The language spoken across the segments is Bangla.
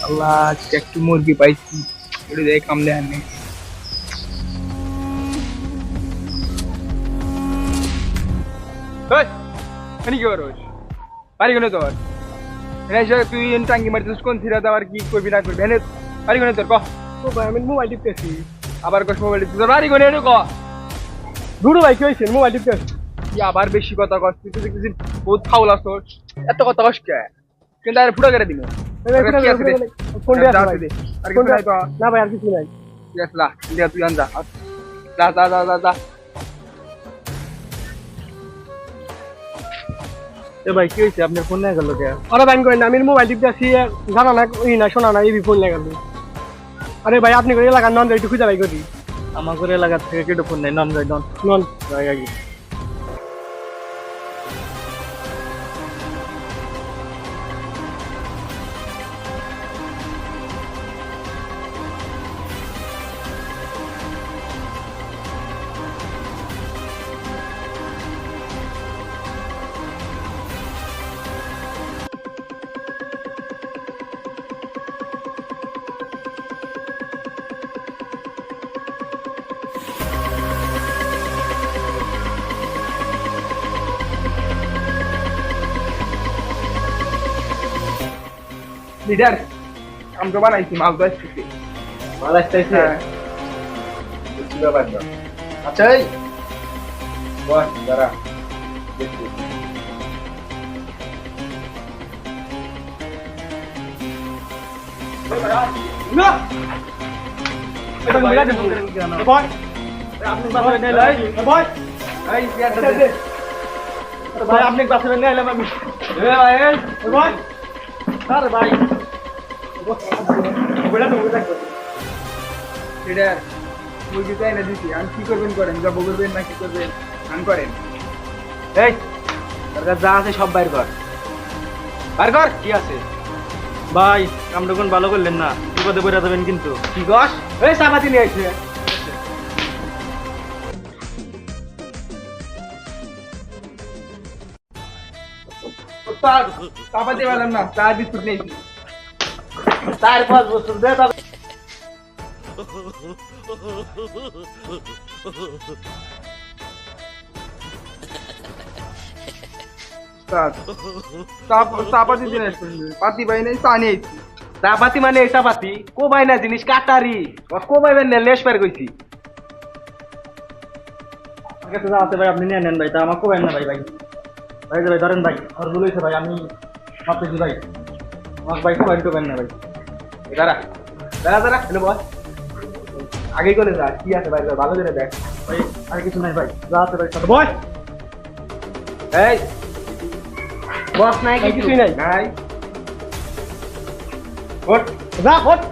আল্লাহ একটু মুরগি পাইছি ওটা দিয়ে কামলে আনে কি করস পারি কোনে তোর তুই টাঙ্গি মারছিস কোন থিরা দেওয়ার কি করবি না করবি এনে পারি কোনে তোর ও ভাই আমি মোবাইল টিপতেছি। আবার কস মোবাইল তোর পারি কোনে এনে ক দুটো ভাই কি হয়েছে মোবাইল টিপতেছি। কি আবার বেশি কথা কস তুই তো দেখছিস বহুত ফাউল আসছ এত কথা কস কে কিন্তু আর ফুটা করে দিব ফোন দে আর কি নাই তো না ভাই আর কিছু নাই। ঠিক আছে যা লিয়া তুই আন যা যা যা যা যা যা এ ভাই কি হয়েছে আপনার ফোন নিয়ে গেল কে? আরে ভাই কই না আমি মোবাইল টিপতেছি জানা না ই না শোনা না এই ফোন নিয়ে গেল। আরে ভাই আপনি করে এলাকার নন একটু খুঁজে ভাই করি আমার করে এলাকার থেকে কেটে ফোন নেই নন যাই নন যাই আগে লিডার কাম তো বানাইছি মাল তো আসছে ভালো আসতেছে বুঝতে পারছো আচ্ছা এই বস দাঁড়া দেখছি না এটা মিলা দে ভাই আপনি বাসা নিয়ে লাই ভাই এই ইয়ার দে ভাই আপনি বাসা নিয়ে এলাম আমি ভাই ভাই আরে ভাই বলে তো বলে লিডার মুরগি চাই না দিছি আমি কি করবেন করেন জব করবেন না কি করবেন আন করেন এই তোর কাছে যা আছে সব বাইর কর কি আছে ভাই কামটা কোন ভালো করলেন না বিপদে পড়ে যাবেন কিন্তু কি গস এই চাপাতি নিয়ে আইছে চাপাতি পেলাম না চা বিস্কুট নেই 4-5 বছর দে তবে চাপাতি দিন পাতি পাই নাই চা নিয়ে আইছি চাপাতি মানে এই চাপাতি কোবাই না জিনিস কাটারি কোবাইবেন না লেশ পার কইছি আমার কাছে যা আছে ভাই আপনি নিয়ে নেন ভাই তা আমার কোবাইন না ভাই ভাই ভাই ভাই ধরেন ভাই আর বলেছে ভাই আমি ভাবতেছি ভাই আমার ভাই কোবাইন না ভাই দাঁড়া দাঁড়া দাঁড়া হ্যালো বস আগে করে যা কি আছে ভাই ভালো করে দেখ ভাই আর কিছু নাই ভাই যা আছে ভাই সব ভাই এই বস নাই কিছু নাই নাই ওঠ যা ওঠ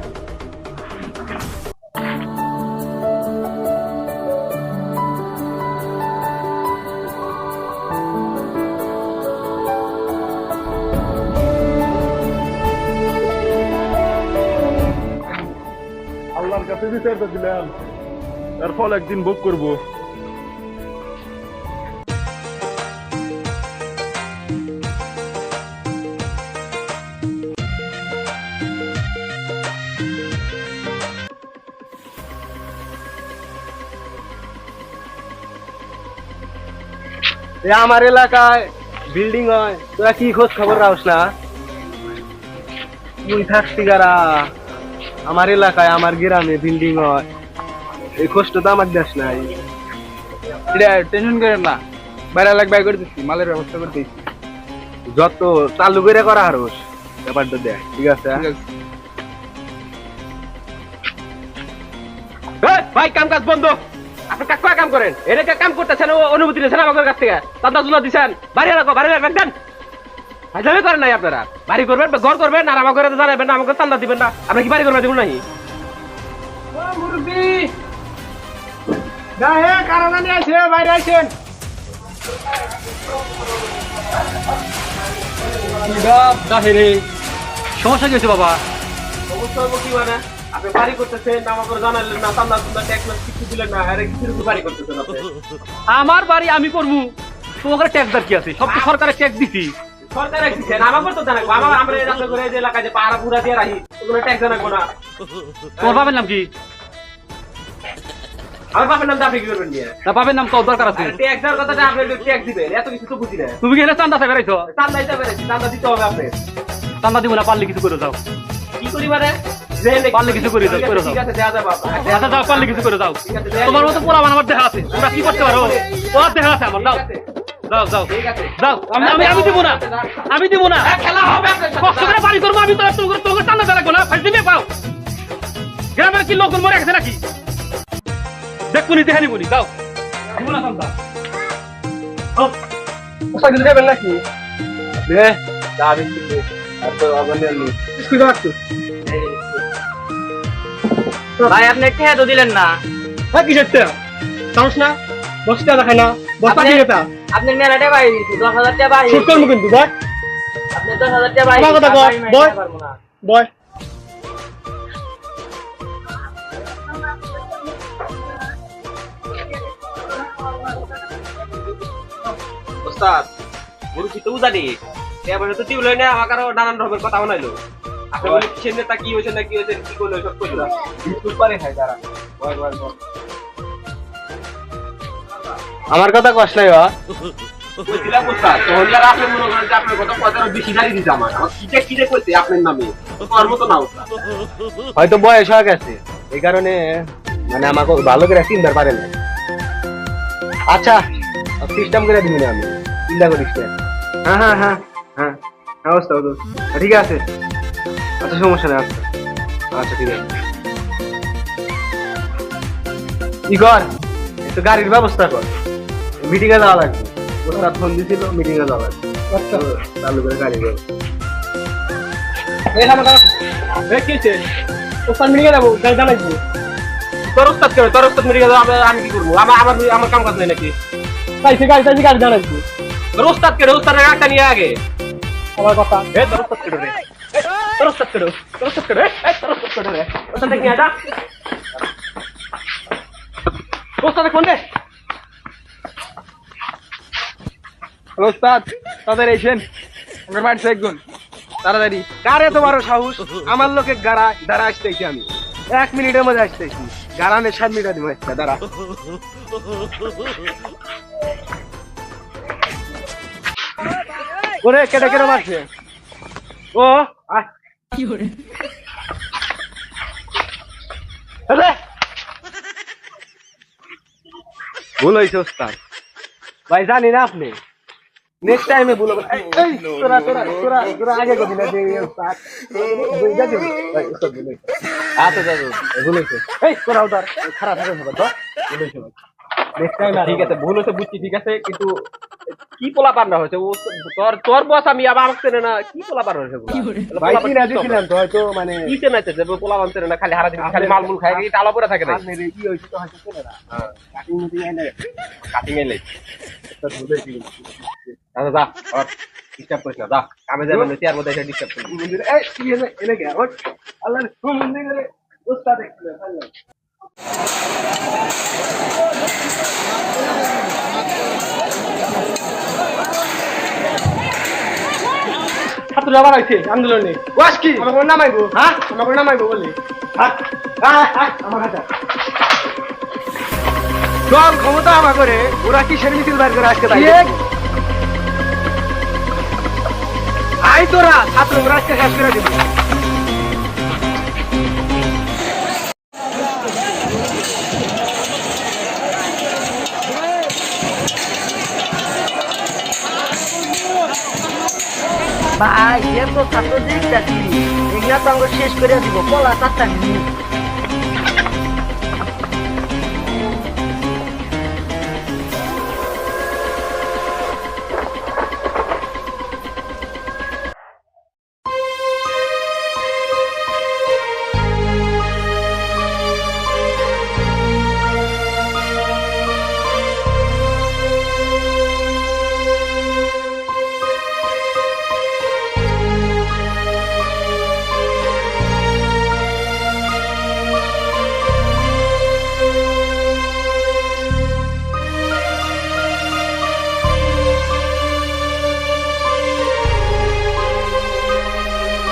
আল্লাহর কাছে বিচারটা দিলাম তার ফল একদিন ভোগ করবো আমার এলাকায় বিল্ডিং হয় তোরা কি খোঁজ খবর রাখস না তুই থাকছি গারা আমার এলাকায় আমার গ্রামে বিল্ডিং হয় এই খোঁজটা তো আমার দেশ নাই এটা টেনশন করেন না বাইরে লাগ বাই করে দিচ্ছি মালের ব্যবস্থা করে দিচ্ছি যত চালু করে করা হারস ব্যাপারটা দেখ ঠিক আছে ভাই কাম কাজ বন্ধ আপনি কাকা কাম করেন এর কাম করতেছেন অনুমতি নিয়েছেন আমাদের কাছ থেকে তান্দা তুলা দিচ্ছেন বাড়ি রাখো বাড়ি রাখবেন হাজাবে করেন নাই আপনারা বাড়ি করবেন ঘর করবেন আর আমার ঘরে জানাবেন না আমাকে চান্দা দিবেন না আমরা কি বাড়ি করবেন দেবো নাকি মুরগি দা হে কারণ নিয়ে আইছে বাইরে আইছেন সমস্যা কি হয়েছে বাবা অবস্থা কি মানে আপনি বাড়ি করতেছেন আমাকে জানালেন না তান্দা তুন্দা ট্যাক্স কিছু দিলেন না আরে কিছু বাড়ি করতেছেন আপনি আমার বাড়ি আমি করবো তোমার ট্যাক্স দার কি আছে সব তো সরকারের ট্যাক্স দিছি সরকার এসেছেন আমাকে তো জানাবো আমরা এই রাস্তা করে এই এলাকায় যে পাড়া পুরা দিয়ে রাখি ওগুলো ট্যাক্স জানাবো না তোমার বাপের নাম কি? আমার বাপের নামটা আপনি কি করবেন নিয়ে না বাপের নাম কত দরকার আছে? ট্যাক্স দেওয়ার কথাটা আপনি ট্যাক্স দিবেন এত কিছু তো বুঝি না তুমি কি এনে চান্দা চাই বেড়াইছো? চান্দা দিতে পেরেছি চান্দা দিতে হবে আপনি চান্দা দিব না, পারলে কিছু করে যাও। কি করি মানে পারলে কিছু করে যাও, করে যাও। ঠিক আছে দেওয়া যাবে আচ্ছা যাও, পারলে কিছু করে যাও। ঠিক আছে, তোমার মতো পোলা আমার দেখা আছে, তোমরা কি করতে পারো? তোমার দেখা আছে আমার, যাও যাও যাও ঠিক আছে যাও। আমি দিব না, আমি দিব না। খেলা হবে আপনার সাথে। কষ্ট করে বাড়ি করবো আমি, তো তোকে চান্দা দেওয়া লাগবো না। ফাইল দিবে পাও, গ্রামের কি লোকজন মরে গেছে নাকি? দেখুনি দেখে নিবনি, যাও। দিব না চান্দা। ওস্তাদ কিছু দেবেন নাকি? দে যা দিচ্ছি আর তো আবার নেই স্কুল যাচ্ছ? ভাই আপনি টেহা তো দিলেন না। হ্যাঁ কিসের টা? চামচ না? বস্তা দেখায় না? বস্তা আপনি- কি এটা? আপনি মেলা টাকা বাড়ি দিচ্ছি, 10,000 টাকা বাড়ি শুট করবো কিন্তু দেখ আপনি 10,000 টাকা বাড়ি আমার কথা দিচ্ছি, কও, বাড়ি মাইরে বয়। দিতে পারবো না। বয়। ওস্তাদ গরু কি তো উজানি এবার তো টিউল না আমাকে আরো নানান রকমের কথা শোনাইলো আপনি বলে কিসের নেতা কি হয়েছে না কি হয়েছে কি করলো সব কইলো বিস্কুট পারে খাই তারা বয় বয় বয় আমার কথা কষ্ট নাই বা কইছিলাম ওস্তাদ তখন যারা আপনি মনে করেন যে আপনার কথা কত বেশি গাড়ি দিতে আমার কিটা কিটা কইতে আপনার নামে তোর মতো না ওস্তাদ হয়তো বয়স হয়ে গেছে এই কারণে মানে আমাকে ভালো করে চিনতে পারে না আচ্ছা সিস্টেম করে দিবি না আমি চিন্তা করিস না হ্যাঁ হ্যাঁ হ্যাঁ হ্যাঁ হ্যাঁ ওস্তাদ ঠিক আছে আচ্ছা সমস্যা নেই আচ্ছা আচ্ছা ঠিক আছে কি কর একটু গাড়ির ব্যবস্থা কর মিটিং এ যাওয়া লাগবে ওস্তাদ ফোন দিছিল মিটিং এ যাওয়া লাগবে আচ্ছা চালু করে গাড়ি ব্যবস্থা এই না দাঁড়া এই কি হচ্ছে ওস্তাদ মিটিং এ যাবো গাড়ি জানাইছি তোর ওস্তাদ কেন তোর ওস্তাদ মেরে গেল আমি কি করবো আমার কাম কাজ নাই নাকি চাইছি গাড়ি জানাইছি তোর ওস্তাদ কেন ওস্তাদের একটা নিয়ে আগে আমার কথা এ তোর ওস্তাদ কেন রে তোর ওস্তাদ কেন তোর ওস্তাদ কেন তোর ওস্তাদ কেন রে ওস্তাদ নিয়ে যা ওস্তাদ কোন রে হ্যালো ওস্তাদ, তাদের এসেন আমার বাড়ি একজন তাড়াতাড়ি। কারে তোমারও সাহস আমার লোকে দাঁড়া আসতেছি আমি 1 মিনিটের মধ্যে আসতেছি গাড়ানে 7 মিনিট দিব একটা দাঁড়া ওরে কেটে কেটে মারছে ও আয় কি করে আরে ভুল হয়েছে ওস্তাদ ভাই জানি না আপনি নেক্সট টাইমে বলবো এই তোরা আগে কবি না যে ওস্তাদ বুঝা দিবি ভাই ওস্তাদ বলে আচ্ছা দাদু বলেছে এই তোরা উদার খারাপ হবে হবে তো বলেছে নেক্সট টাইম ঠিক আছে ভুল হয়েছে বুঝছি ঠিক আছে কিন্তু কি পোলা পান্না হয়েছে ও তোর তোর বস আমি আবার আমাকে চেনে না কি পোলা পান্না হয়েছে ভাই কি না দিছিলাম তো হয়তো মানে কি চেনাইছে যে পোলা পান চেনে না খালি হারা দিন খালি মালমুল খায় কি টালা পরে থাকে না আপনার কি হইছে তো হয়তো চেনে না কাটিং মিটিং আইনা কাটিং এলে ওস্তাদ বলেছি আচ্ছা যা আর ডিস্টার্ব করিস না যা কামে যাবেন না চেয়ার মধ্যে এসে ডিস্টার্ব করিস এই কি এনে কে ওই আল্লাহ কোন মন্দির গেলে ওস্তাদ দেখলে ভালো ছাত্র আবার আইছে আন্দোলনে ওয়াস কি আমার নামাইবো হ্যাঁ আমার নামাইবো বলি আমার হাতে দল ক্ষমতা আমা করে ওরা কি সেরে মিছিল বাইর করে আজকে তাই আই তোরা ছাত্ররা আজকে শেষ করে দিবি ভাই এত ছাত্র দেখতেছি এগুলা তো আমরা শেষ করে দিব পলা 4টা মিনিট